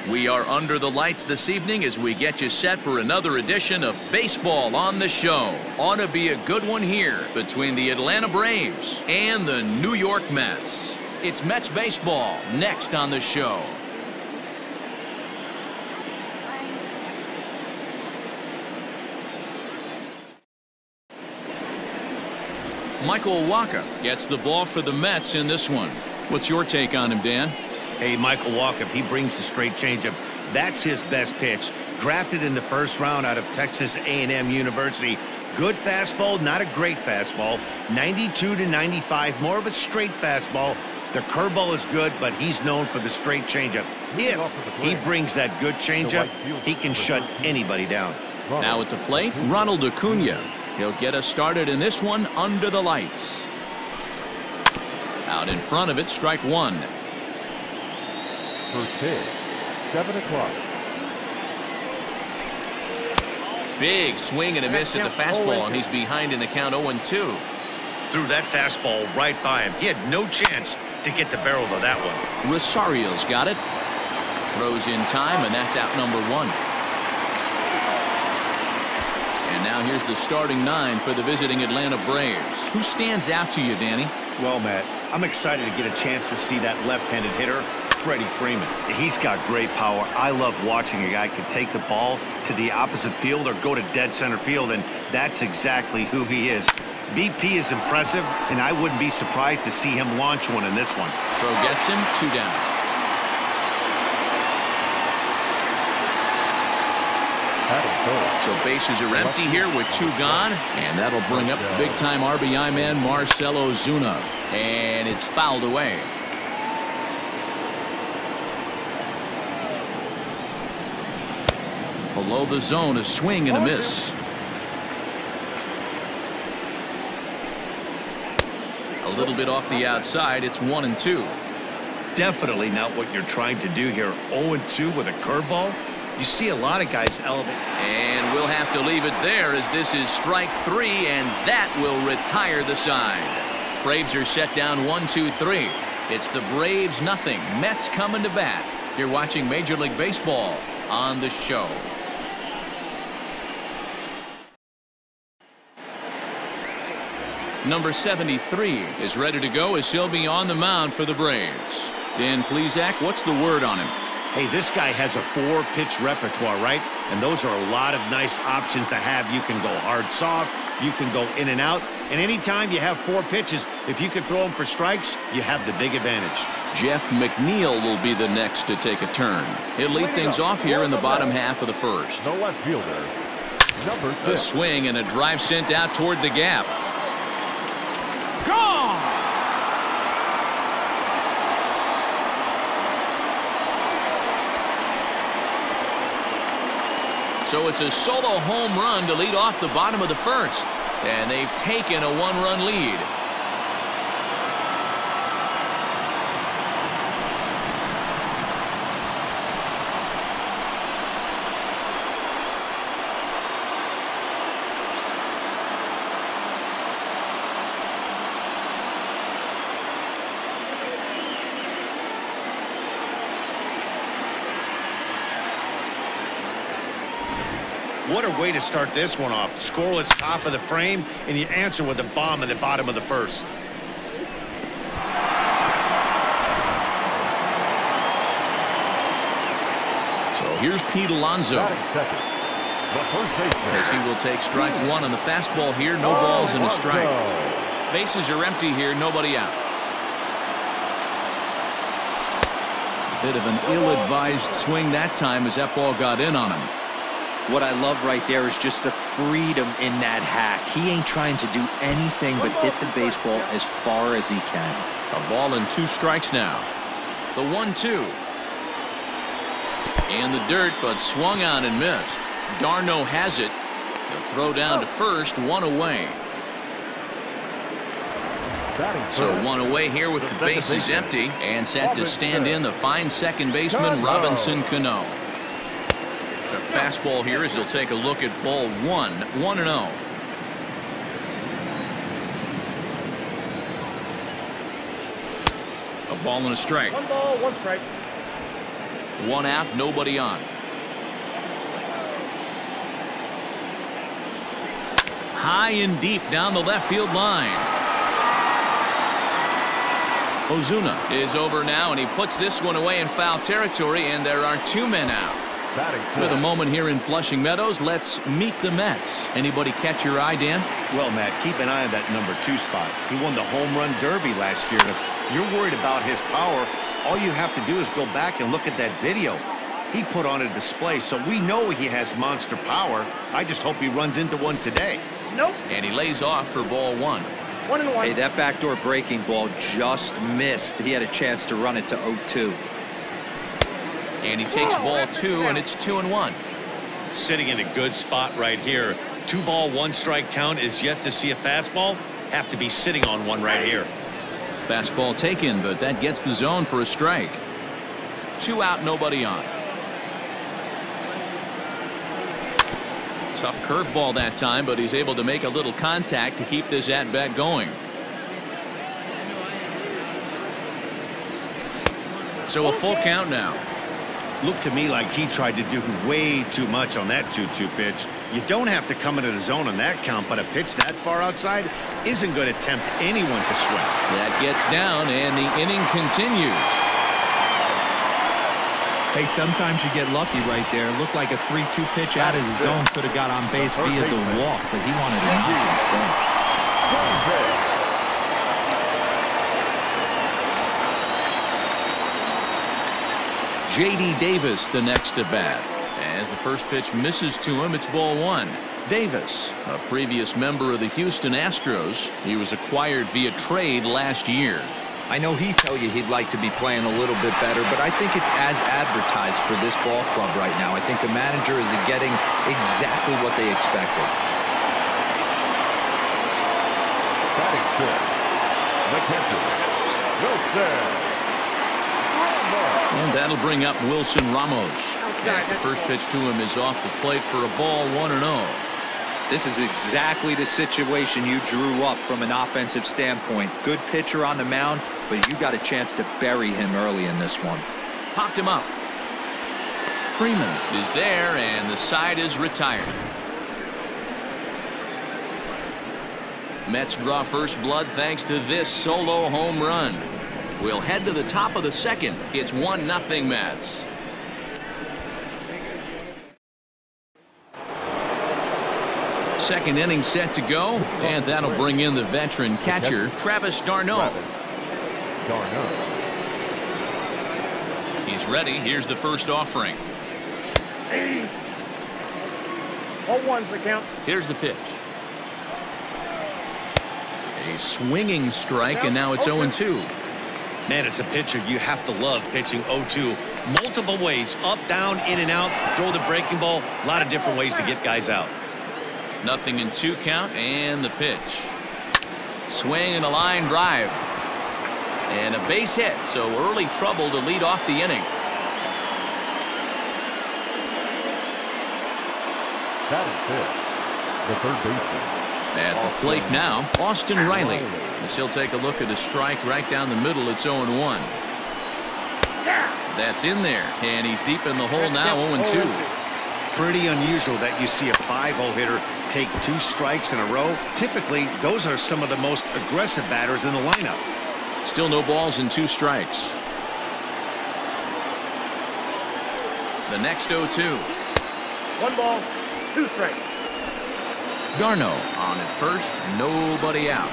We are under the lights this evening as we get you set for another edition of Baseball on the Show. Ought to be a good one here between the Atlanta Braves and the New York Mets. It's Mets baseball next on the show. Michael Wacha gets the ball for the Mets in this one. What's your take on him, Dan? Hey, Michael Wacha, if he brings the straight changeup, that's his best pitch. Drafted in the first round out of Texas A&M University. Good fastball, not a great fastball. 92 to 95, more of a straight fastball. The curveball is good, but he's known for the straight changeup. If he brings that good changeup, he can shut anybody down. Now at the plate, Ronald Acuna. He'll get us started in this one under the lights. Out in front of it, strike one. First pitch, 7 o'clock. Big swing and a miss at the fastball, and he's behind in the count 0-2. Threw that fastball right by him. He had no chance to get the barrel of that one. Rosario's got it. Throws in time, and that's out number one. And now here's the starting nine for the visiting Atlanta Braves. Who stands out to you, Danny? Well, Matt, I'm excited to get a chance to see that left-handed hitter, Freddie Freeman. He's got great power. I love watching a guy can take the ball to the opposite field or go to dead center field, and that's exactly who he is. BP is impressive, and I wouldn't be surprised to see him launch one in this one. Throw gets him, 2 down. So bases are empty here with 2 gone, and that'll bring up the big-time RBI man Marcell Ozuna, and it's fouled away. Below the zone, a swing and a miss. A little bit off the outside. It's 1-2. Definitely not what you're trying to do here. 0-2 with a curveball. You see a lot of guys elevate. And we'll have to leave it there as this is strike 3, and that will retire the side. Braves are set down 1-2-3. It's the Braves nothing. Mets coming to bat. You're watching Major League Baseball on the show. Number 73 is ready to go as he'll be on the mound for the Braves. Dan Plesac, what's the word on him? Hey, this guy has a 4-pitch repertoire, right? And those are a lot of nice options to have. You can go hard, soft. You can go in and out. And anytime you have 4 pitches, if you can throw them for strikes, you have the big advantage. Jeff McNeil will be the next to take a turn. He'll lead things off here in the bottom half of the first. The left fielder, number 6. A swing and a drive sent out toward the gap. Gone! So it's a solo home run to lead off the bottom of the first. And they've taken a 1-run lead. What a way to start this one off. Scoreless top of the frame, and you answer with a bomb in the bottom of the first. So here's Pete Alonso. As he will take strike 1 on the fastball here. No balls and a strike. Bases are empty here. Nobody out. Bit of an ill-advised swing that time as that ball got in on him. What I love right there is just the freedom in that hack. He ain't trying to do anything but hit the baseball as far as he can. A ball and 2 strikes now. The 1-2. In the dirt, but swung on and missed. Darno has it. He'll throw down to first, 1 away. So 1 away here with the bases empty, and set to stand in the fine second baseman Robinson Cano. A fastball here as he'll take a look at ball 1, 1-0. A ball and a strike. 1 ball, 1 strike. One out, nobody on. High and deep down the left field line. Ozuna is over now, and he puts this one away in foul territory, and there are 2 men out. With a moment here in Flushing Meadows, let's meet the Mets. Anybody catch your eye, Dan? Well, Matt, keep an eye on that number 2 spot. He won the home run derby last year. If you're worried about his power, all you have to do is go back and look at that video. He put on a display, so we know he has monster power. I just hope he runs into one today. Nope. And he lays off for ball 1. 1-1. Hey, that backdoor breaking ball just missed. He had a chance to run it to 0-2. And he takes ball 2, and it's 2-1. Sitting in a good spot right here. 2 ball, 1 strike count is yet to see a fastball. Have to be sitting on one right here. Fastball taken, but that gets the zone for a strike. 2 out, nobody on. Tough curveball that time, but he's able to make a little contact to keep this at-bat going. So a full count now. Looked to me like he tried to do way too much on that 2-2 pitch. You don't have to come into the zone on that count, but a pitch that far outside isn't going to tempt anyone to swing. That gets down, and the inning continues. Hey, sometimes you get lucky right there. Looked like a 3-2 pitch out of the zone. Could have got on base via the walk, but he wanted to knock instead. J.D. Davis the next to bat. As the first pitch misses to him, it's ball 1. Davis, a previous member of the Houston Astros. He was acquired via trade last year. I know he'd tell you he'd like to be playing a little bit better, but I think it's as advertised for this ball club right now. I think the manager is getting exactly what they expected. Batting fifth, the catcher, Wilson. And that'll bring up Wilson Ramos. As the first pitch to him is off the plate for a ball 1-0. This is exactly the situation you drew up from an offensive standpoint. Good pitcher on the mound, but you got a chance to bury him early in this one. Popped him up. Freeman is there, and the side is retired. Mets draw first blood thanks to this solo home run. We'll head to the top of the second. It's 1-0 Mets. Second inning set to go, and that'll bring in the veteran catcher, Travis d'Arnaud. He's ready. Here's the first offering. 0-1's the count. Here's the pitch. A swinging strike, and now it's 0-2. Man, as a pitcher, you have to love pitching 0-2. Multiple ways, up, down, in and out, throw the breaking ball. A lot of different ways to get guys out. 0-2 count, and the pitch. Swing and a line drive. And a base hit, so early trouble to lead off the inning. Batting fifth, the third baseman. At the plate now, Austin Riley. As he'll take a look at a strike right down the middle. It's 0-1. That's in there, and he's deep in the hole now. 0-2. Pretty unusual that you see a 5-0 hitter take 2 strikes in a row. Typically, those are some of the most aggressive batters in the lineup. Still no balls and 2 strikes. The next 0-2. 1 ball, 2 strikes. d'Arnaud on at first, nobody out.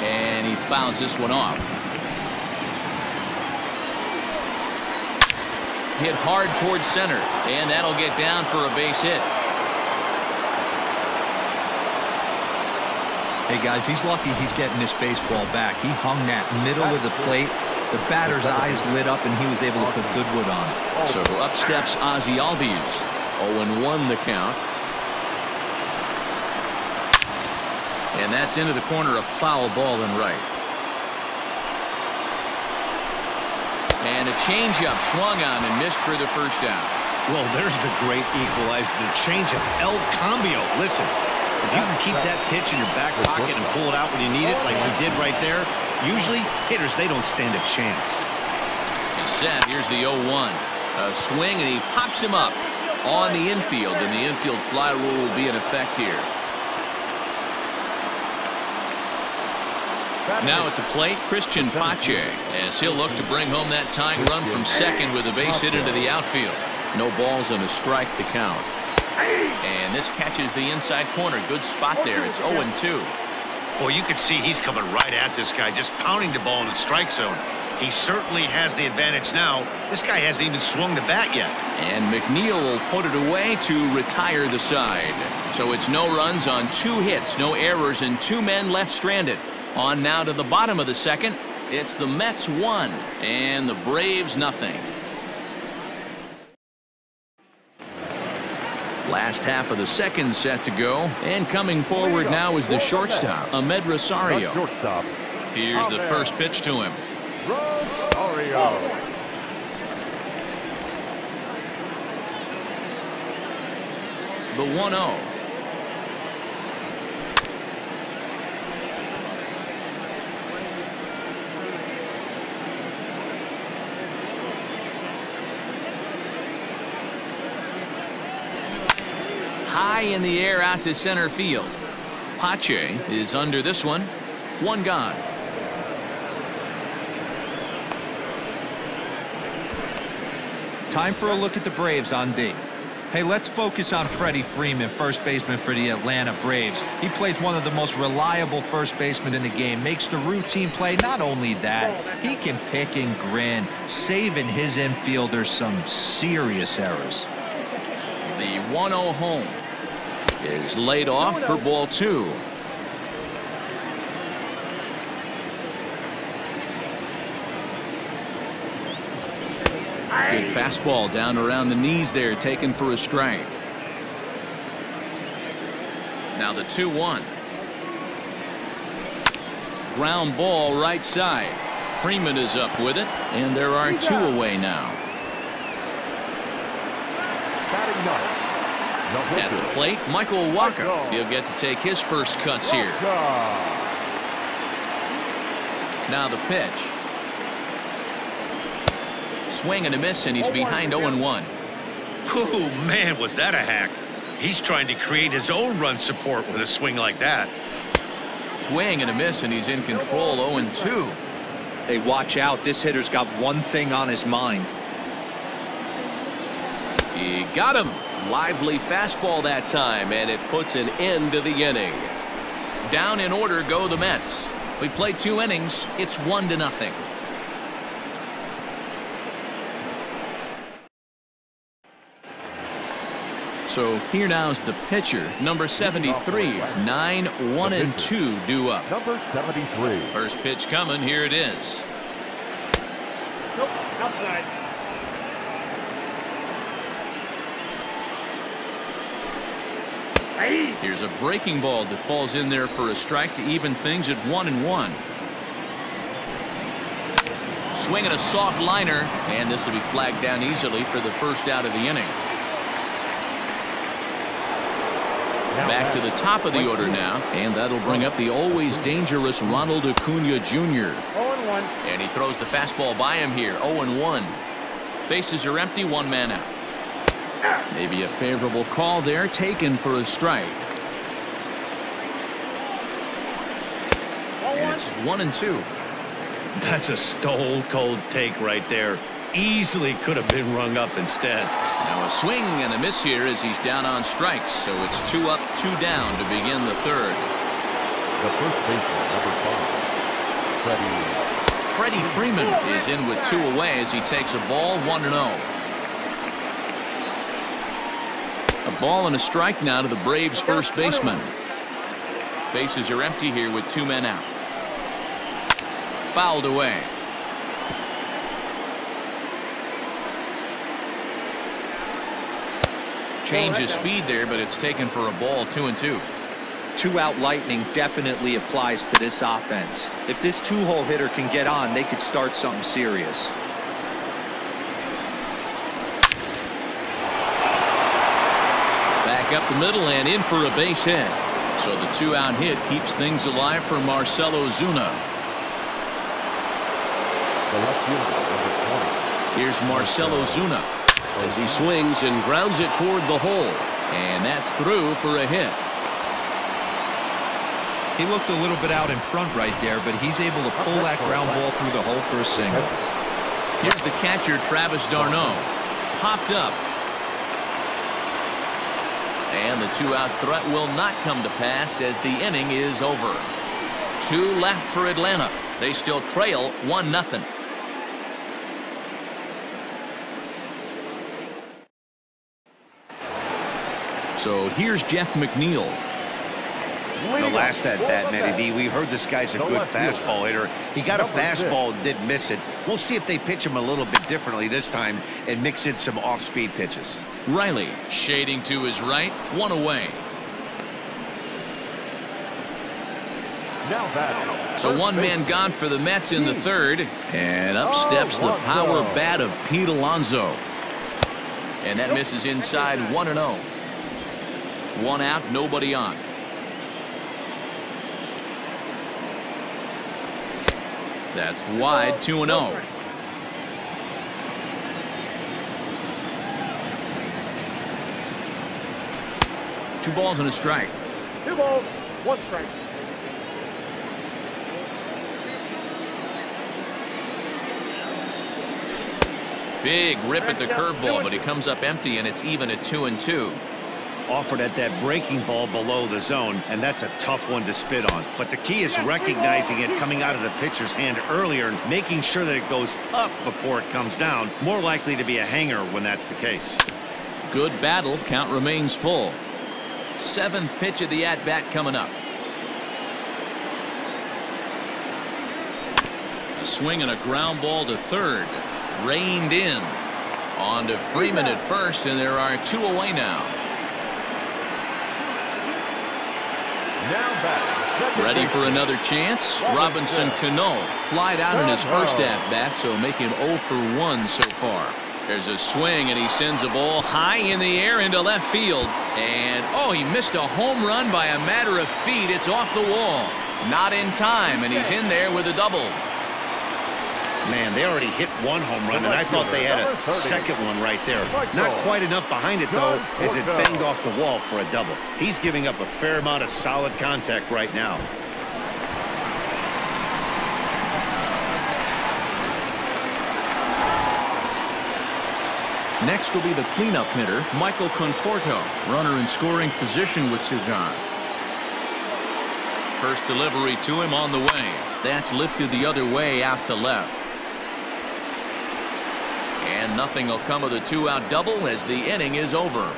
And he fouls this one off. Hit hard towards center, and that'll get down for a base hit. Hey guys, he's lucky he's getting this baseball back. He hung that middle of the plate. The batter's eyes lit up, and he was able to put good wood on it. So up steps Ozzie Albies. 0-1 the count. And that's into the corner, a foul ball and right. And a changeup swung on and missed for the first down. Well, there's the great equalizer, the changeup, El Cambio. Listen, if you can keep that pitch in your back pocket and pull it out when you need it, like you did right there, usually hitters, they don't stand a chance. He's set. Here's the 0-1. A swing, and he pops him up on the infield, and the infield fly rule will be in effect here. Now at the plate, Christian Pache, as he'll look to bring home that tying run from second with a base hit into the outfield. No balls and a strike to count. And this catches the inside corner. Good spot there. It's 0-2. Well, you can see he's coming right at this guy, just pounding the ball in the strike zone. He certainly has the advantage now. This guy hasn't even swung the bat yet. And McNeil will put it away to retire the side. So it's no runs on 2 hits, no errors, and 2 men left stranded. On now to the bottom of the second. It's the Mets 1 and the Braves nothing. Last half of the second set to go, and coming forward now is the shortstop, Ahmed Rosario. Here's the first pitch to him. Rosario. The 1-0. High in the air out to center field. Pache is under this one. 1 gone. Time for a look at the Braves on D. Hey, let's focus on Freddie Freeman, first baseman for the Atlanta Braves. He plays one of the most reliable first basemen in the game, makes the routine play. Not only that, he can pick and grin, saving his infielders some serious errors. The 1-0 home is laid off for ball 2. Good fastball down around the knees there, taken for a strike. Now the 2-1. Ground ball right side. Freeman is up with it, and there are 2 away now. At the plate, Michael Walker. He'll get to take his first cuts here. Now the pitch. Swing and a miss, and he's behind 0-1. Oh, man, was that a hack. He's trying to create his own run support with a swing like that. Swing and a miss, and he's in control. 0-2. Hey, watch out. This hitter's got one thing on his mind. He got him. Lively fastball that time, and it puts an end to the inning. Down in order go the Mets. We played 2 innings. It's 1-0. So here now's the pitcher, number 73, 9-1-2 due up. Number 73. First pitch coming. Here it is. Nope, outside. Here's a breaking ball that falls in there for a strike to even things at 1-1. Swinging a soft liner, and this will be flagged down easily for the first out of the inning. Back to the top of the order now, and that'll bring up the always dangerous Ronald Acuna Jr. 0-1. And he throws the fastball by him here. 0-1. Bases are empty, 1 man out. Maybe a favorable call there, taken for a strike. And it's 1-2. That's a stone-cold take right there. Easily could have been rung up instead. Now a swing and a miss here as he's down on strikes. So it's 2 up, 2 down to begin the third. The first baseman, number 5, Freddie Freeman is in with 2 away as he takes a ball. 1-0. A ball and a strike now to the Braves first baseman. Bases are empty here with 2 men out. Fouled away. Change of speed there, but it's taken for a ball. 2-2. 2-out lightning definitely applies to this offense. If this 2-hole hitter can get on, they could start something serious. Back up the middle and in for a base hit. So the 2-out hit keeps things alive for Marcell Ozuna. the left fielder, number 20. Here's Marcell Ozuna. as he swings and grounds it toward the hole. And that's through for a hit. He looked a little bit out in front right there, but he's able to pull that ground ball through the hole for a single. Here's the catcher, Travis d'Arnaud. Popped up. And the two-out threat will not come to pass as the inning is over. 2 left for Atlanta. They still trail 1-0. So here's Jeff McNeil. The last at bat, Matty D, we heard this guy's a good fastball hitter. He got a fastball and didn't miss it. We'll see if they pitch him a little bit differently this time and mix in some off-speed pitches. Riley shading to his right, 1 away. So 1 man gone for the Mets in the 3rd, and up steps the power bat of Pete Alonso. And that misses inside 1-0. 1 out, nobody on. That's wide, 2-0. Two balls and a strike. 2 balls, 1 strike. Big rip at the curveball, but he comes up empty, and it's even at 2-2. Offered at that breaking ball below the zone, and that's a tough one to spit on. But the key is recognizing it coming out of the pitcher's hand earlier and making sure that it goes up before it comes down. More likely to be a hanger when that's the case. Good battle. Count remains full. 7th pitch of the at-bat coming up. A swing and a ground ball to 3rd. Reined in. On to Freeman at first, and there are 2 away now. Ready for another chance. Robinson Cano flied out in his first at-bat, so make him 0 for 1 so far. There's a swing, and he sends a ball high in the air into left field. And, oh, he missed a home run by a matter of feet. It's off the wall. Not in time, and he's in there with a double. Man, they already hit 1 home run, and I thought they had a second one right there. Not quite enough behind it, though, as it banged off the wall for a double. He's giving up a fair amount of solid contact right now. Next will be the cleanup hitter, Michael Conforto. Runner in scoring position with 2 gone. First delivery to him on the way. That's lifted the other way out to left. And nothing will come of the 2-out double as the inning is over.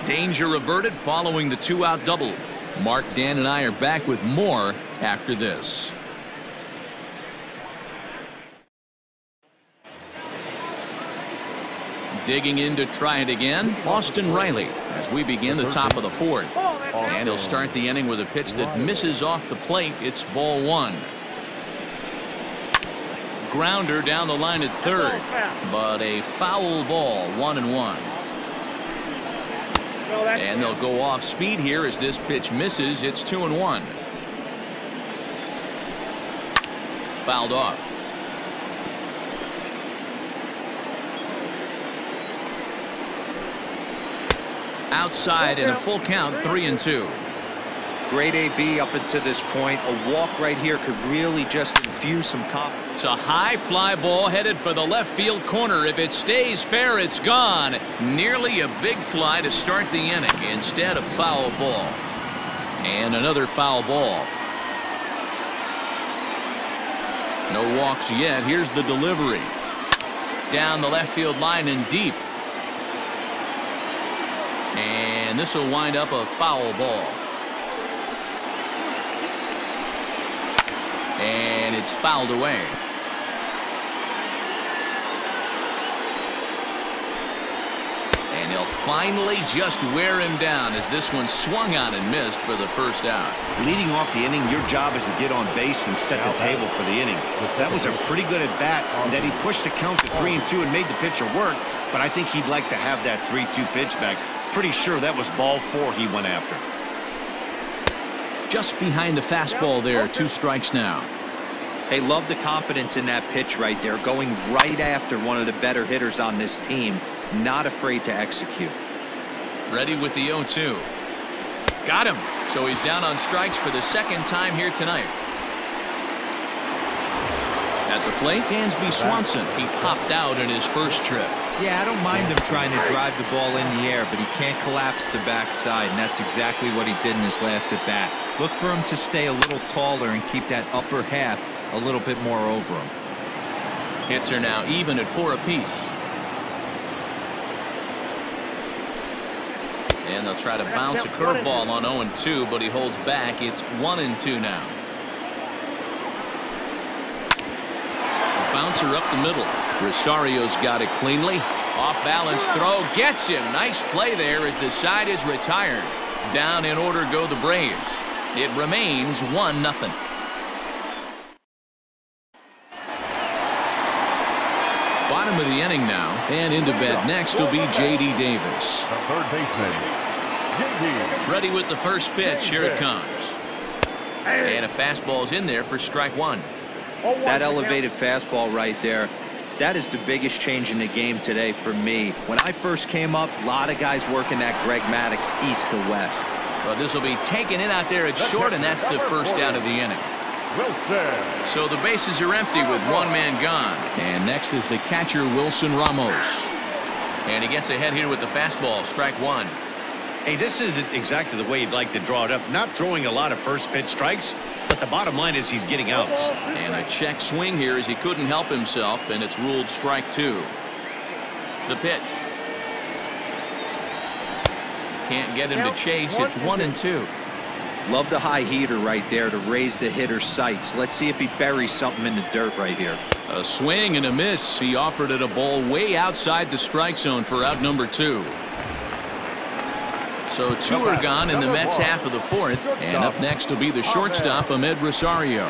Danger averted following the 2-out double. Mark, Dan, and I are back with more after this. Digging in to try it again, Austin Riley, as we begin the top of the 4th. And he'll start the inning with a pitch that misses off the plate. It's ball 1. Grounder down the line at 3rd, but a foul ball, 1-1. And they'll go off speed here as this pitch misses. It's 2-1. Fouled off. Outside in a full count, 3-2. Great AB up until this point. A walk right here could really just infuse some confidence. It's a high fly ball headed for the left field corner. If it stays fair, it's gone. Nearly a big fly to start the inning. Instead, a foul ball. And another foul ball. No walks yet. Here's the delivery. Down the left field line and deep. And this will wind up a foul ball. And it's fouled away. And they'll finally just wear him down as this one swung on and missed for the first out. Leading off the inning, your job is to get on base and set the table for the inning. That was a pretty good at bat, and that he pushed the count to 3-2 and made the pitcher work, but I think he'd like to have that 3-2 pitch back. Pretty sure that was ball 4 he went after. Just behind the fastball there, 2 strikes now. Hey, love the confidence in that pitch right there, going right after one of the better hitters on this team, not afraid to execute. Ready with the 0-2. Got him. So he's down on strikes for the second time here tonight. At the plate, Dansby Swanson. He popped out in his first trip. Yeah, I don't mind him trying to drive the ball in the air, but he can't collapse the backside, and that's exactly what he did in his last at-bat. Look for him to stay a little taller and keep that upper half a little bit more over him. Hits are now even at 4 apiece. And they'll try to bounce a curveball on 0-2, but he holds back. It's 1-2 now. Bouncer up the middle. Rosario's got it cleanly. Off balance throw gets him. Nice play there as the side is retired. Down in order go the Braves. It remains 1-0. Bottom of the inning now, and into bed next will be J.D. Davis. The third baseman, J.D. Ready with the first pitch. Here it comes. And a fastball's in there for strike one. That elevated fastball right there, that is the biggest change in the game today for me. When I first came up, a lot of guys working that Greg Maddux east to west. Well, this will be taken in out there at short, and that's the first out of the inning. So the bases are empty with one man gone. And next is the catcher, Wilson Ramos. And he gets ahead here with the fastball, strike one. Hey, this isn't exactly the way you'd like to draw it up. Not throwing a lot of first pitch strikes, but the bottom line is he's getting outs. And a check swing here as he couldn't help himself, and it's ruled strike two. The pitch. Can't get him to chase. It's 1-2. Love the high heater right there to raise the hitter's sights. Let's see if he buries something in the dirt right here. A swing and a miss. He offered it a ball way outside the strike zone for out number 2. So 2 are gone in the Mets half of the fourth, and up next will be the shortstop, Ahmed Rosario.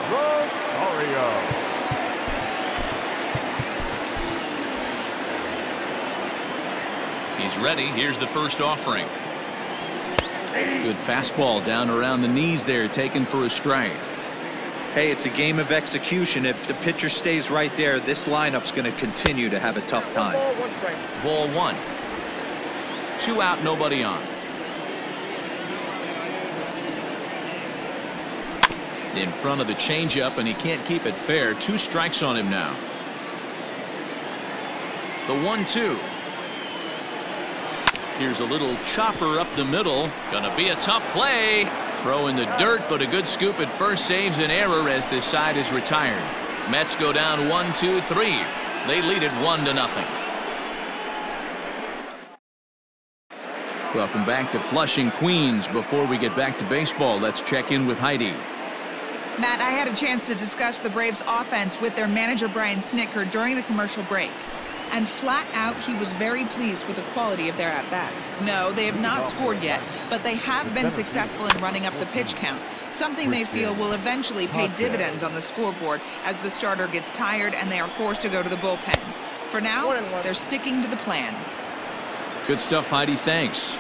He's ready. Here's the first offering. Good fastball down around the knees there, taken for a strike. Hey, it's a game of execution. If the pitcher stays right there, this lineup's going to continue to have a tough time. Ball 1. 2 out, nobody on. In front of the changeup, and he can't keep it fair. 2 strikes on him now. The 1-2. Here's a little chopper up the middle. Gonna be a tough play. Throw in the dirt, but a good scoop at first saves an error as this side is retired. Mets go down 1-2-3. They lead it 1-0. Welcome back to Flushing, Queens. Before we get back to baseball, let's check in with Heidi. Matt, I had a chance to discuss the Braves offense with their manager Brian Snitker during the commercial break. And flat out, he was very pleased with the quality of their at-bats. No, they have not scored yet, but they have been successful in running up the pitch count, something they feel will eventually pay dividends on the scoreboard as the starter gets tired and they are forced to go to the bullpen. For now, they're sticking to the plan. Good stuff, Heidi. Thanks.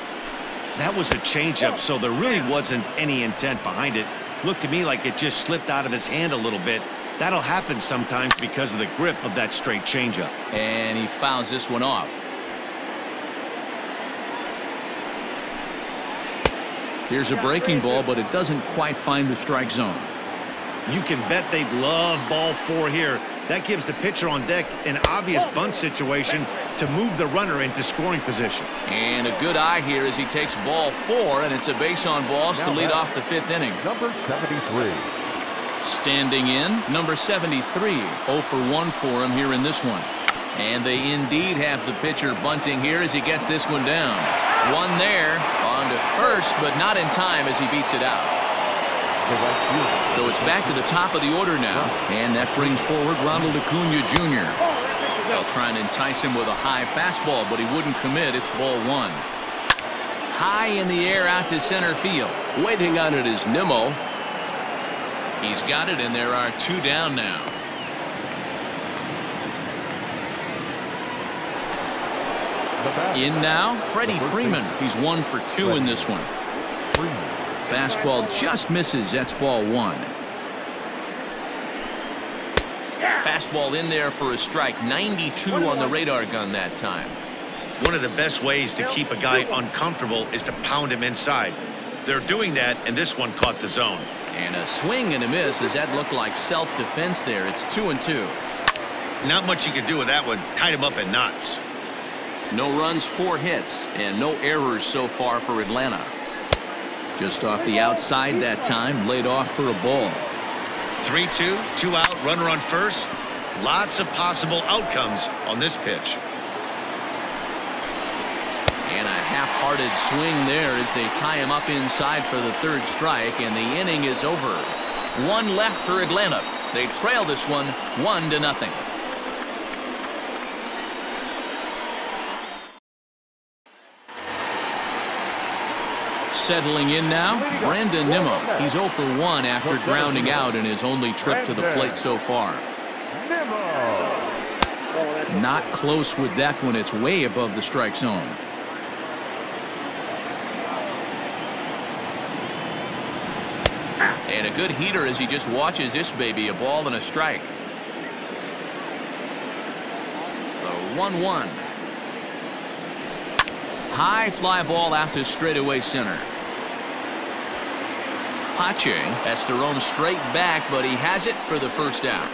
That was a changeup, so there really wasn't any intent behind it. Looked to me like it just slipped out of his hand a little bit. That'll happen sometimes because of the grip of that straight changeup. And he fouls this one off. Here's a breaking ball, but it doesn't quite find the strike zone. You can bet they love ball 4 here. That gives the pitcher on deck an obvious bunt situation to move the runner into scoring position. And a good eye here as he takes ball 4, and it's a base on balls to lead off the 5th inning. Number 73. Standing in, number 73. 0 for 1 for him here in this one. And they indeed have the pitcher bunting here as he gets this one down. One there, on to first, but not in time as he beats it out. So it's back to the top of the order now, and that brings forward Ronald Acuna Jr. They'll try and entice him with a high fastball, but he wouldn't commit. It's ball 1. High in the air out to center field. Waiting on it is Nimmo. He's got it, and there are 2 down now. In now, Freddie Freeman. He's 1 for 2 in this one. Fastball just misses. That's ball 1. Fastball in there for a strike. 92 on the radar gun that time. One of the best ways to keep a guy uncomfortable is to pound him inside. They're doing that, and this one caught the zone. And a swing and a miss. As that looked like self-defense there. It's 2-2. Not much you can do with that one. Tied him up in knots. No runs, 4 hits, and no errors so far for Atlanta. Just off the outside that time, laid off for a ball. 3-2, 2 out, runner on first. Lots of possible outcomes on this pitch. And a half-hearted swing there as they tie him up inside for the 3rd strike, and the inning is over. 1 left for Atlanta. They trail this one 1-0. Settling in now, Brandon Nimmo. He's 0 for 1 after grounding out in his only trip to the plate so far. Not close with that one. It's way above the strike zone. And a good heater as he just watches this baby. A ball and a strike. The 1-1. High fly ball out to straightaway center. Pache has to roam straight back, but he has it for the 1st out.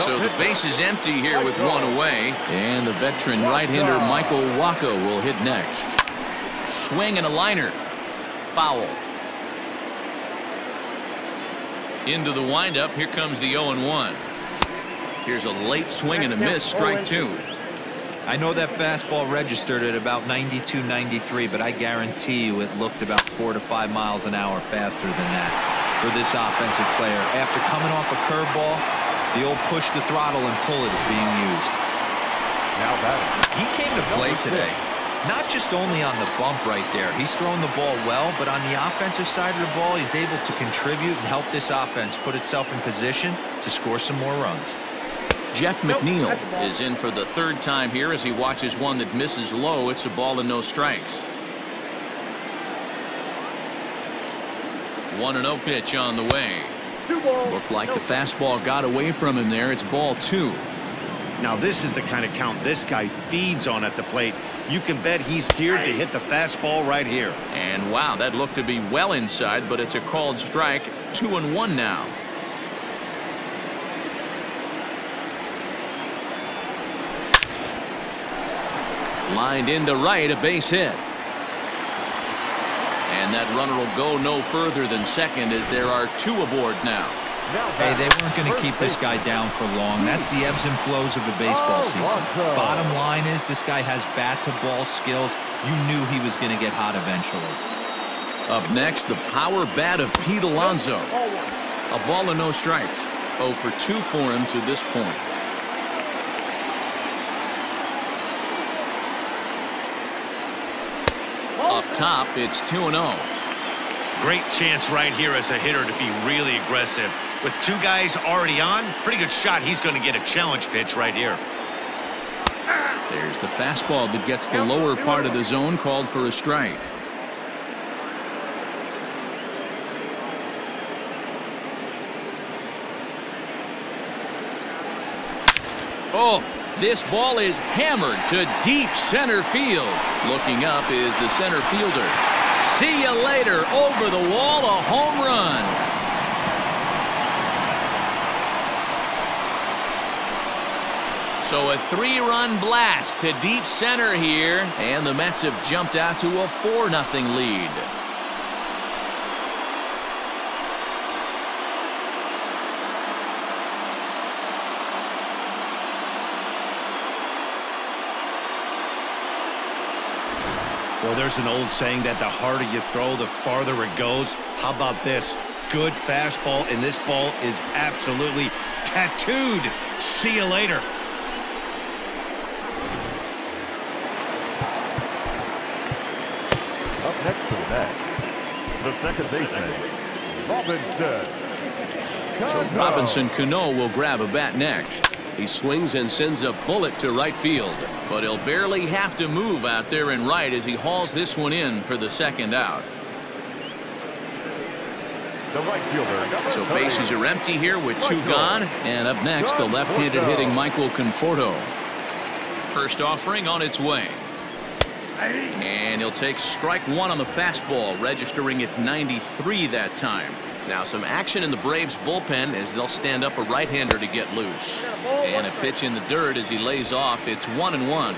So the base is empty here with 1 away, and the veteran right-hander Michael Wacha will hit next. Swing and a liner. Foul. Into the windup. Here comes the 0-1. Here's a late swing and a miss. Strike 2. I know that fastball registered at about 92, 93, but I guarantee you it looked about 4 to 5 miles an hour faster than that for this offensive player. After coming off a curveball, the old push the throttle and pull it is being used. Now batting. He came to play today. Not just only on the bump right there. He's thrown the ball well, but on the offensive side of the ball, he's able to contribute and help this offense put itself in position to score some more runs. Jeff McNeil is in for the 3rd time here as he watches one that misses low. It's a ball and no strikes. 1-0 pitch on the way. Looked like the fastball got away from him there. It's ball 2. Now this is the kind of count this guy feeds on at the plate. You can bet he's geared to hit the fastball right here. And wow, that looked to be well inside, but it's a called strike. 2-1 now. Lined into right, a base hit. And that runner will go no further than second as there are 2 aboard now. Hey, they weren't going to keep this guy down for long. That's the ebbs and flows of a baseball season. Bottom line is this guy has bat-to-ball skills. You knew he was going to get hot eventually. Up next, the power bat of Pete Alonso. A ball and no strikes. 0 for 2 for him to this point. Up top, it's 2-0. Great chance right here as a hitter to be really aggressive. With 2 guys already on, pretty good shot. He's going to get a challenge pitch right here. There's the fastball that gets the lower part of the zone, called for a strike. Oh, this ball is hammered to deep center field. Looking up is the center fielder. See you later. Over the wall, a home run. So a 3-run blast to deep center here, and the Mets have jumped out to a 4-0 lead. Well, there's an old saying that the harder you throw, the farther it goes. How about this? Good fastball, and this ball is absolutely tattooed. See you later. Up next to the bat, the second baseman, Robinson. So Robinson Cano will grab a bat next. He swings and sends a bullet to right field, but he'll barely have to move out there in right as he hauls this one in for the 2nd out. the right fielder, number So 30. bases are empty here with 2 gone. And up next, the left-handed hitting Michael Conforto. First offering on its way. And he'll take strike 1 on the fastball, registering at 93 that time. Now some action in the Braves bullpen as they'll stand up a right-hander to get loose. And a pitch in the dirt as he lays off. It's 1-1.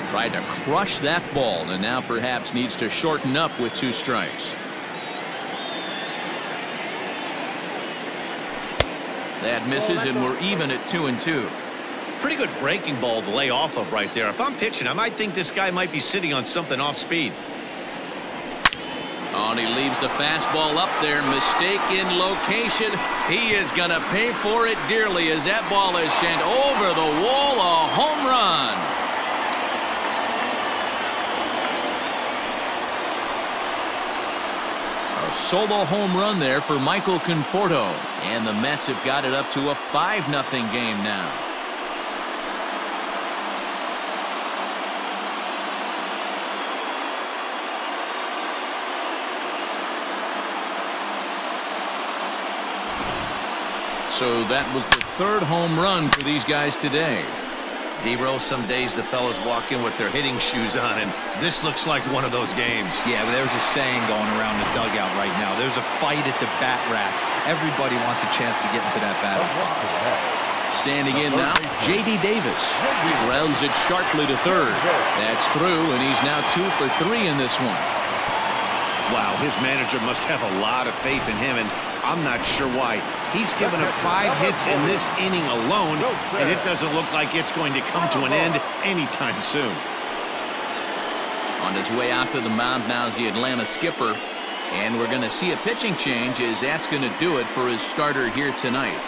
Tried to crush that ball and now perhaps needs to shorten up with 2 strikes. That misses, and we're even at 2-2. Pretty good breaking ball to lay off of right there. If I'm pitching, I might think this guy might be sitting on something off speed. Oh, and he leaves the fastball up there. Mistake in location. He is going to pay for it dearly as that ball is sent over the wall. A home run. A solo home run there for Michael Conforto. And the Mets have got it up to a 5-0 game now. So that was the 3rd home run for these guys today. D-Row, some days the fellas walk in with their hitting shoes on, and this looks like one of those games. Yeah, but there's a saying going around the dugout right now. There's a fight at the bat rack. Everybody wants a chance to get into that battle box. Standing in now, J.D. Davis. He grounds it sharply to 3rd. That's through, and he's now 2 for 3 in this one. Wow, his manager must have a lot of faith in him, and I'm not sure why. He's given up 5 hits in this inning alone, and it doesn't look like it's going to come to an end anytime soon. On his way out to the mound now is the Atlanta skipper, and we're going to see a pitching change as that's going to do it for his starter here tonight.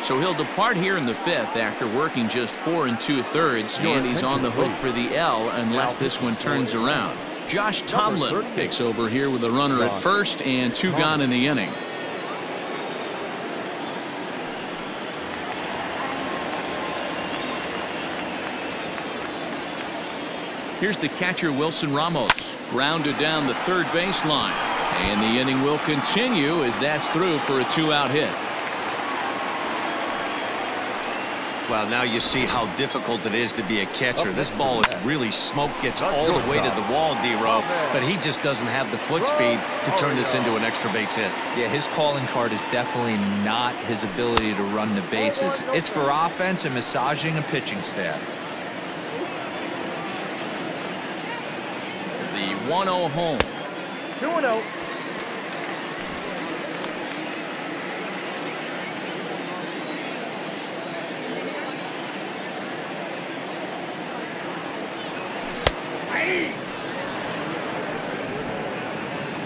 So he'll depart here in the 5th after working just 4 2/3, and he's on the hook for the L unless this one turns around. Josh Tomlin takes over here with a runner at first and 2 gone in the inning. Here's the catcher Wilson Ramos, grounded down the 3rd baseline, and the inning will continue as that's through for a 2-out hit. Well, now you see how difficult it is to be a catcher. This ball is really smoked, gets all the way to the wall, D-Row, but he just doesn't have the foot speed to turn this into an extra base hit. Yeah, his calling card is definitely not his ability to run the bases. It's for offense and massaging a pitching staff. The 1-0 home. 2-0.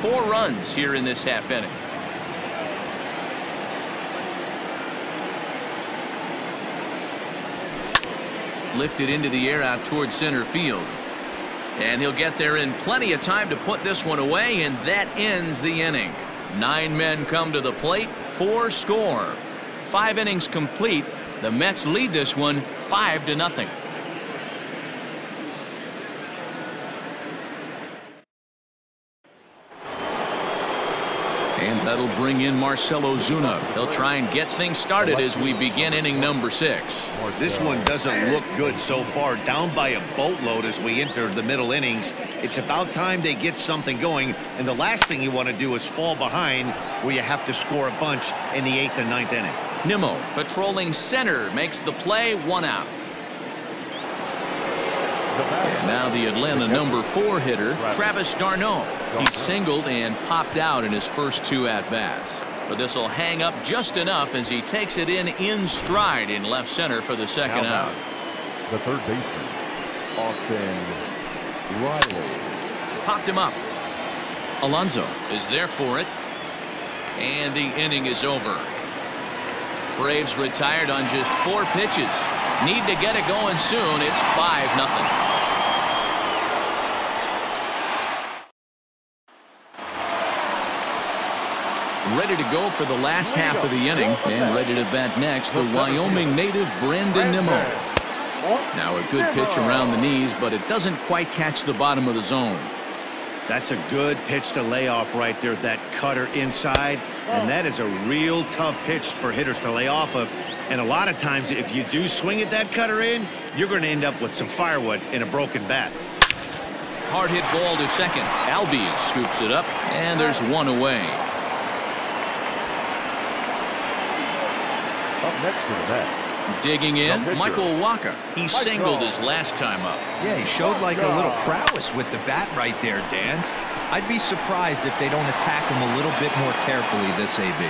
Four runs here in this half inning. Lifted into the air out towards center field. And he'll get there in plenty of time to put this one away, and that ends the inning. 9 men come to the plate, 4 score. 5 innings complete. The Mets lead this one 5-0. And that'll bring in Marcell Ozuna. He'll try and get things started as we begin inning number 6. This one doesn't look good so far. Down by a boatload as we enter the middle innings. It's about time they get something going, and the last thing you want to do is fall behind where you have to score a bunch in the 8th and 9th inning. Nimmo patrolling center makes the play, 1 out. And now the Atlanta number 4 hitter, Travis d'Arnaud. He singled and popped out in his first 2 at-bats. But this will hang up just enough as he takes it in stride in left center for the 2nd out. The 3rd baseman, Austin Riley. Popped him up. Alonso is there for it. And the inning is over. Braves retired on just 4 pitches. Need to get it going soon. It's 5-0. Ready to go for the last half of the inning, and ready to bat next, the Wyoming native Brandon Nimmo. Now a good pitch around the knees, but it doesn't quite catch the bottom of the zone. That's a good pitch to lay off right there, that cutter inside. And that is a real tough pitch for hitters to lay off of. And a lot of times, if you do swing at that cutter in, you're going to end up with some firewood in a broken bat. Hard hit ball to second. Albies scoops it up, and there's one away. Up next to the bat. Digging in, Michael Walker. He singled his last time up. Yeah, he showed like a little prowess with the bat right there, Dan. I'd be surprised if they don't attack him a little bit more carefully this AB.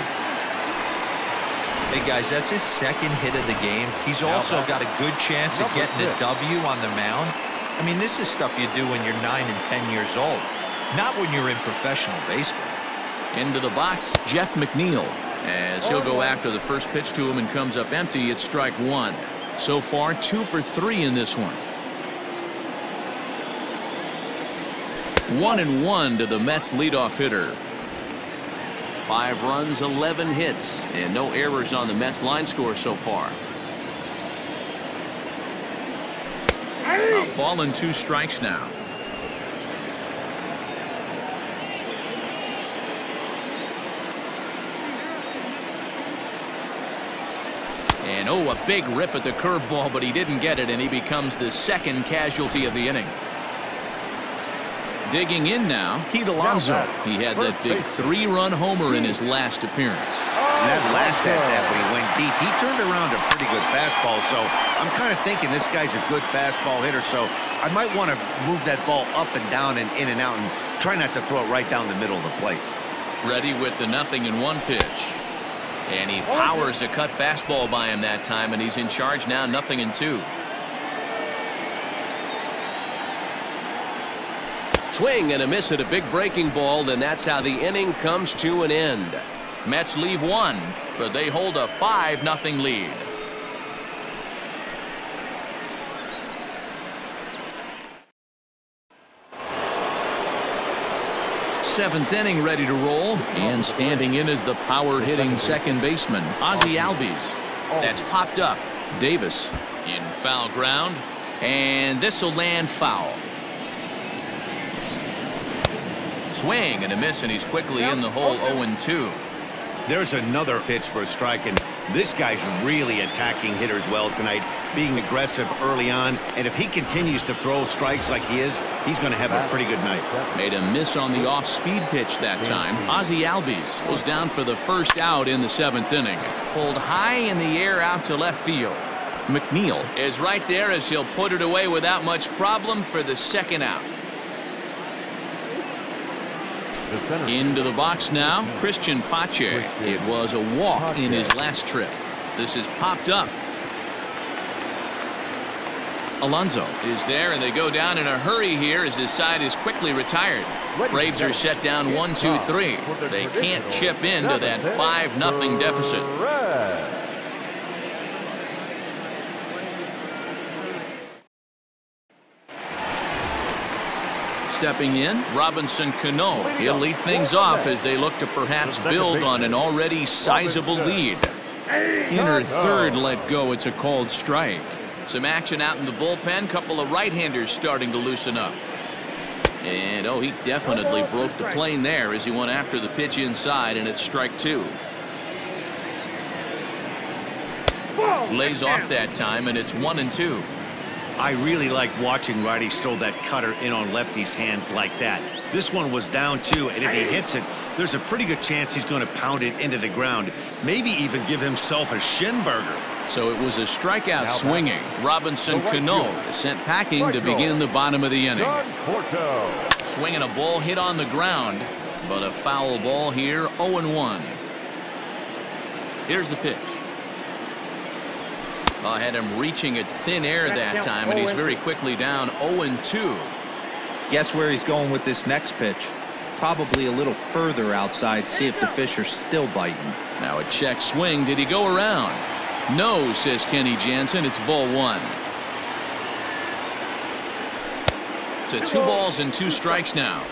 Hey, guys, that's his second hit of the game. He's also got a good chance of getting a W on the mound. I mean, this is stuff you do when you're 9 and 10 years old, not when you're in professional baseball. Into the box, Jeff McNeil. As he'll go after the first pitch to him and comes up empty, it's strike one. So far, 2 for 3 in this one. 1-1 to the Mets leadoff hitter. 5 runs, 11 hits, and no errors on the Mets line score so far. A ball and 2 strikes now. And oh, a big rip at the curveball, but he didn't get it, and he becomes the second casualty of the inning. Digging in now, Pete Alonso. He had that big 3-run homer in his last appearance. And that last at-bat when he went deep, he turned around a pretty good fastball. So I'm kind of thinking this guy's a good fastball hitter. So I might want to move that ball up and down and in and out and try not to throw it right down the middle of the plate. Ready with the 0-1 pitch. And he powers a cut fastball by him that time, and he's in charge now, 0-2. Swing and a miss at a big breaking ball, and that's how the inning comes to an end. Mets leave 1, but they hold a 5-0 lead. Seventh inning ready to roll, and standing in is the power hitting second baseman Ozzie Albies. That's popped up. Davis in foul ground, and this will land foul. Swing and a miss, and he's quickly in the hole. 0-2. There's another pitch for a strike, and this guy's really attacking hitters well tonight, being aggressive early on. And if he continues to throw strikes like he is, he's going to have a pretty good night. Made a miss on the off-speed pitch that time. Ozzie Albies goes down for the first out in the 7th inning. Pulled high in the air out to left field. McNeil is right there as he'll put it away without much problem for the second out. Into the box now, Christian Pache. It was a walk in his last trip. This is popped up. Alonso is there, and they go down in a hurry here as his side is quickly retired. Braves are set down 1-2-3. They can't chip into that 5-0 deficit. Stepping in, Robinson Cano. He'll lead things off as they look to perhaps build on an already sizable lead. Inner third let go. It's a called strike. Some action out in the bullpen. Couple of right-handers starting to loosen up. And oh, he definitely broke the plane there as he went after the pitch inside, and it's strike 2. Lays off that time, and it's 1-2. I really like watching righties throw that cutter in on lefties' hands like that. This one was down 2, and if he hits it, there's a pretty good chance he's going to pound it into the ground, maybe even give himself a shin burger. So it was a strikeout swinging. Robinson Cano is sent packing to begin the bottom of the inning. Swinging a ball hit on the ground, but a foul ball here. 0-1. Here's the pitch. I had him reaching at thin air that time, and he's very quickly down 0-2. Guess where he's going with this next pitch? Probably a little further outside. See if the fish are still biting. Now a check swing. Did he go around? No, says Kenny Jansen. It's ball 1. To 2 balls and 2 strikes now.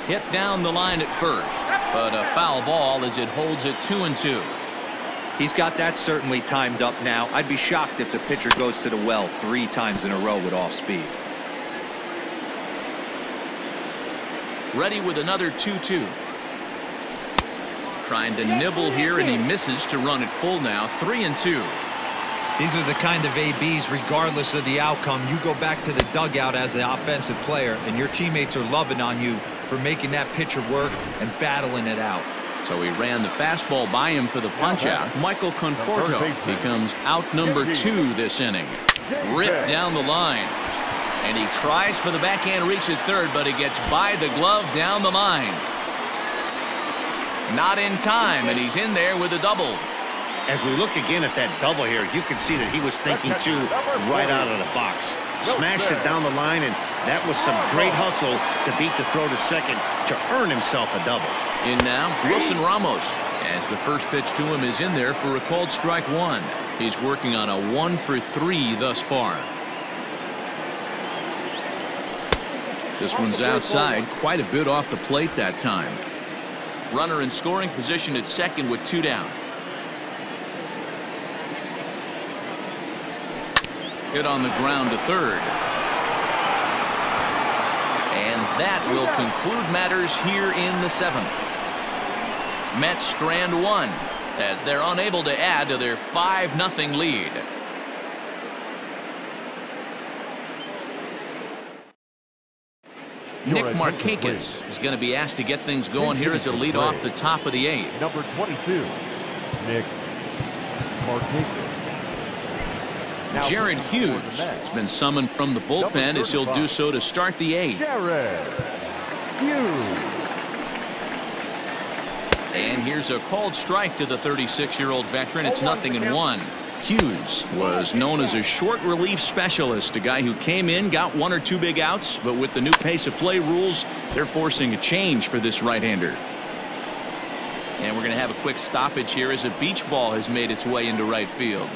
Hit down the line at first. But a foul ball as it holds it 2-2. He's got that certainly timed up now. I'd be shocked if the pitcher goes to the well 3 times in a row with off speed. Ready with another 2-2. Trying to nibble here, and he misses to run it full now. 3-2. These are the kind of ABs, regardless of the outcome. You go back to the dugout as an offensive player, and your teammates are loving on you for making that pitcher work and battling it out. So he ran the fastball by him for the punch-out. Michael Conforto becomes out number 2 this inning. Ripped down the line. And he tries for the backhand reach at third, but he gets by the glove down the line. Not in time, and he's in there with a double. As we look again at that double here, you can see that he was thinking too right out of the box. Smashed it down the line, and that was some great hustle to beat the throw to second to earn himself a double. In now, Wilson Ramos, as the first pitch to him is in there for a called strike 1. He's working on a 1-for-3 thus far. This one's outside, quite a bit off the plate that time. Runner in scoring position at second with 2 down. Hit on the ground to third. And that will conclude matters here in the 7th. Mets strand 1 as they're unable to add to their 5-0 lead. Nick Markakis is going to be asked to get things going here as a lead off the top of the 8th. Number 22, Nick Markakis. Jared Hughes has been summoned from the bullpen as he'll do so to start the 8th. Jared Hughes. And here's a called strike to the 36-year-old veteran. It's 0-1. Hughes was known as a short relief specialist, a guy who came in, got 1 or 2 big outs, but with the new pace of play rules, they're forcing a change for this right-hander. And we're going to have a quick stoppage here as a beach ball has made its way into right field.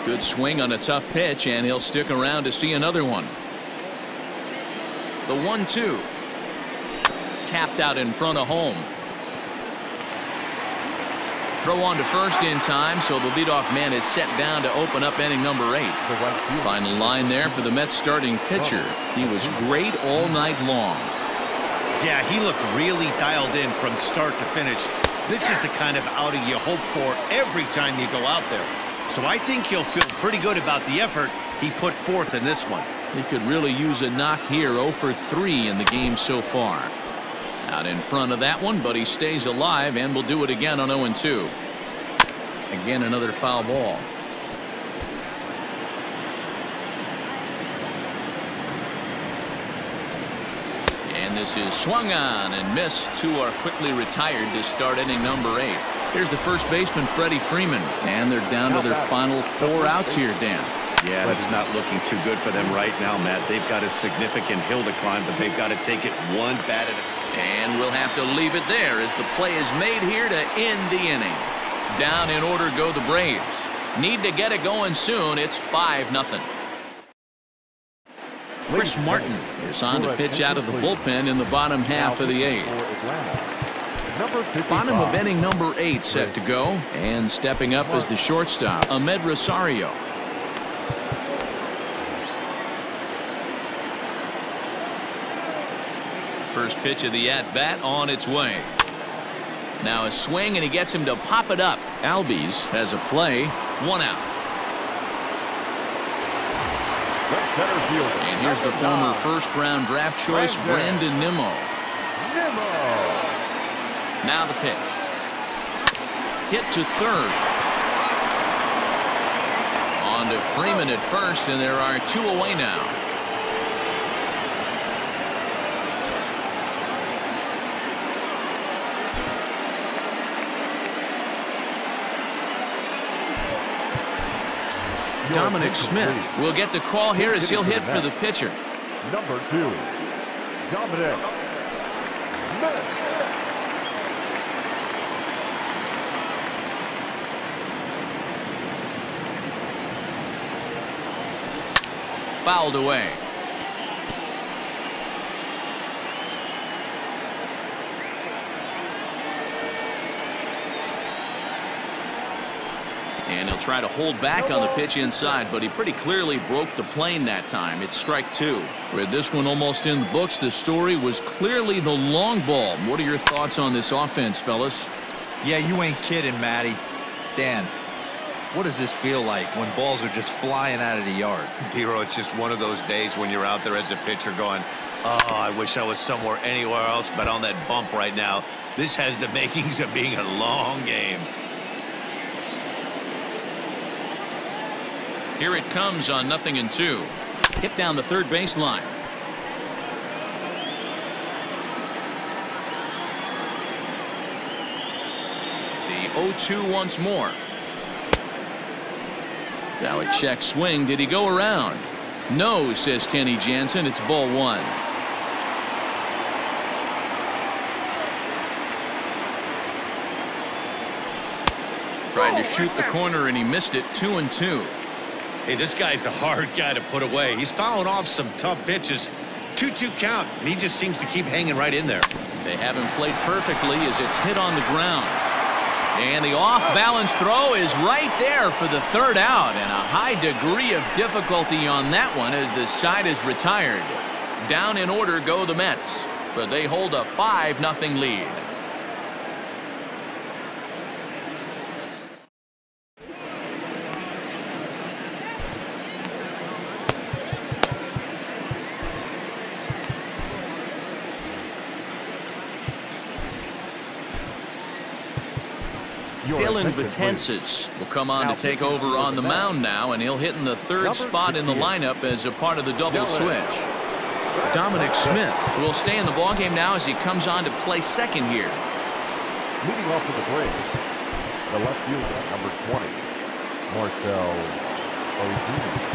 Good swing on a tough pitch, and he'll stick around to see another one. The 1-2. Tapped out in front of home. Throw on to first in time, so the leadoff man is set down to open up inning number 8. Final line there for the Mets starting pitcher. He was great all night long. Yeah, he looked really dialed in from start to finish. This is the kind of outing you hope for every time you go out there. So I think he'll feel pretty good about the effort he put forth in this one. He could really use a knock here. 0-for-3 in the game so far. Out in front of that one, but he stays alive and will do it again on 0-2. Again, another foul ball. And this is swung on and missed. 2 are quickly retired to start inning number 8. Here's the first baseman, Freddie Freeman, and they're down to their final 4 outs here, Dan. Yeah, it's not looking too good for them right now, Matt. They've got a significant hill to climb, but they've got to take it one bat at a time. And we'll have to leave it there as the play is made here to end the inning. Down in order go the Braves. Need to get it going soon. It's 5-0. Chris Martin is on to pitch out of the bullpen in the bottom half of the 8th. Bottom of inning number 8 set to go, and stepping up as the shortstop, Ahmed Rosario. First pitch of the at-bat on its way. Now a swing, and he gets him to pop it up. Albies has a play. 1 out. And here's the former first-round draft choice, Brandon Nimmo. Now the pitch. Hit to third. On to Freeman at first, and there are 2 away now. Dominic Smith will get the call here as he'll hit for the pitcher. Number 2, Dominic Smith. fouled away. And he'll try to hold back on the pitch inside, but he pretty clearly broke the plane that time. It's strike two. With this one almost in the books, the story was clearly the long ball. What are your thoughts on this offense, fellas? Yeah, you ain't kidding, Matty. Dan, what does this feel like when balls are just flying out of the yard? Hero, it's just one of those days when you're out there as a pitcher going, oh, I wish I was somewhere anywhere else but on that bump right now. This has the makings of being a long game. Here it comes on 0-2. Hit down the third baseline. The 0-2 once more. Now a check swing. Did he go around? No, says Kenny Jansen. It's ball one. Tried to shoot the corner and he missed it. 2-2. Hey, this guy's a hard guy to put away. He's fouling off some tough pitches. 2-2 count, and he just seems to keep hanging right in there. They haven't played perfectly as it's hit on the ground. And the off-balance throw is right there for the third out, and a high degree of difficulty on that one as the side is retired. Down in order go the Mets, but they hold a 5-0 lead. Dylan Betances will come on to take over on the mound now, and he'll hit in the third spot in the lineup as a part of the double switch. Dominic Smith will stay in the ballgame now as he comes on to play second here. Leading off for the Braves, the left fielder, number 20, Marcell Ozuna.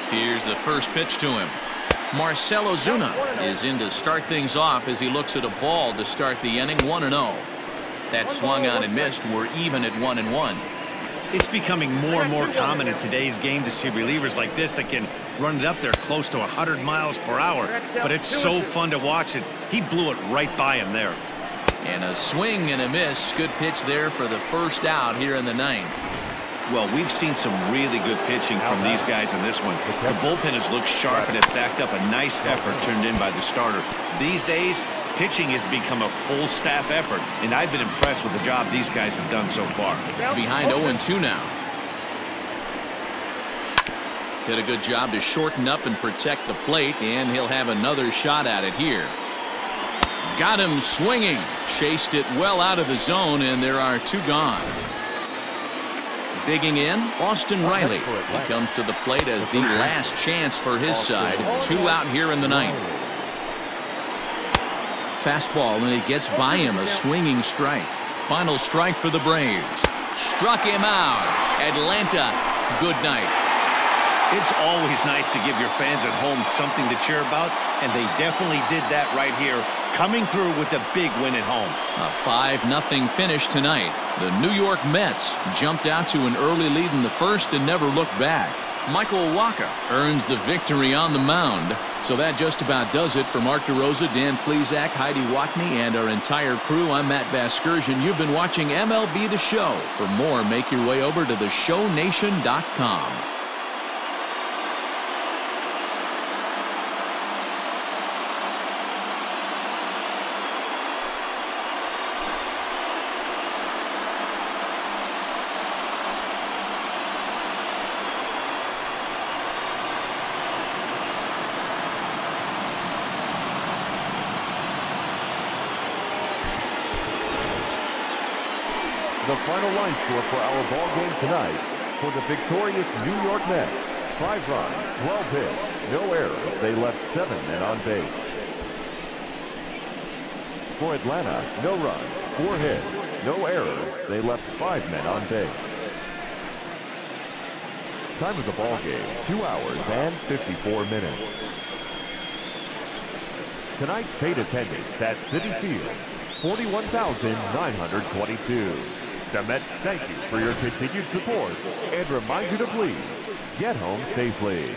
Here's the first pitch to him. Marcell Ozuna is in to start things off as he looks at a ball to start the inning. 1-0. That swung on and missed. We're even at 1-1. It's becoming more and more common in today's game to see relievers like this that can run it up there close to 100 miles per hour. But it's so fun to watch it. He blew it right by him there. And a swing and a miss. Good pitch there for the first out here in the ninth. Well, we've seen some really good pitching from these guys in this one. The bullpen has looked sharp and it's backed up a nice effort turned in by the starter. These days, pitching has become a full staff effort, and I've been impressed with the job these guys have done so far. Behind 0-2 now. Did a good job to shorten up and protect the plate, and he'll have another shot at it here. Got him swinging. Chased it well out of the zone, and there are two gone. Digging in, Austin Riley. He comes to the plate as the last chance for his side. 2 out here in the ninth. Fastball, and it gets by him. A swinging strike. Final strike for the Braves. Struck him out. Atlanta, good night. It's always nice to give your fans at home something to cheer about, and they definitely did that right here, coming through with a big win at home. A 5-0 finish tonight. The New York Mets jumped out to an early lead in the first and never looked back. Michael Wacha earns the victory on the mound. So that just about does it for Mark DeRosa, Dan Plesac, Heidi Watney, and our entire crew. I'm Matt Vasgersian. You've been watching MLB The Show. For more, make your way over to theshownation.com. The final line score for our ball game tonight for the victorious New York Mets. 5 runs, 12 hits, no errors. They left 7 men on base. For Atlanta, no runs, 4 hits, no errors. They left 5 men on base. Time of the ball game, 2 hours and 54 minutes. Tonight's paid attendance at Citi Field, 41,922. The Mets thank you for your continued support and remind you to please get home safely.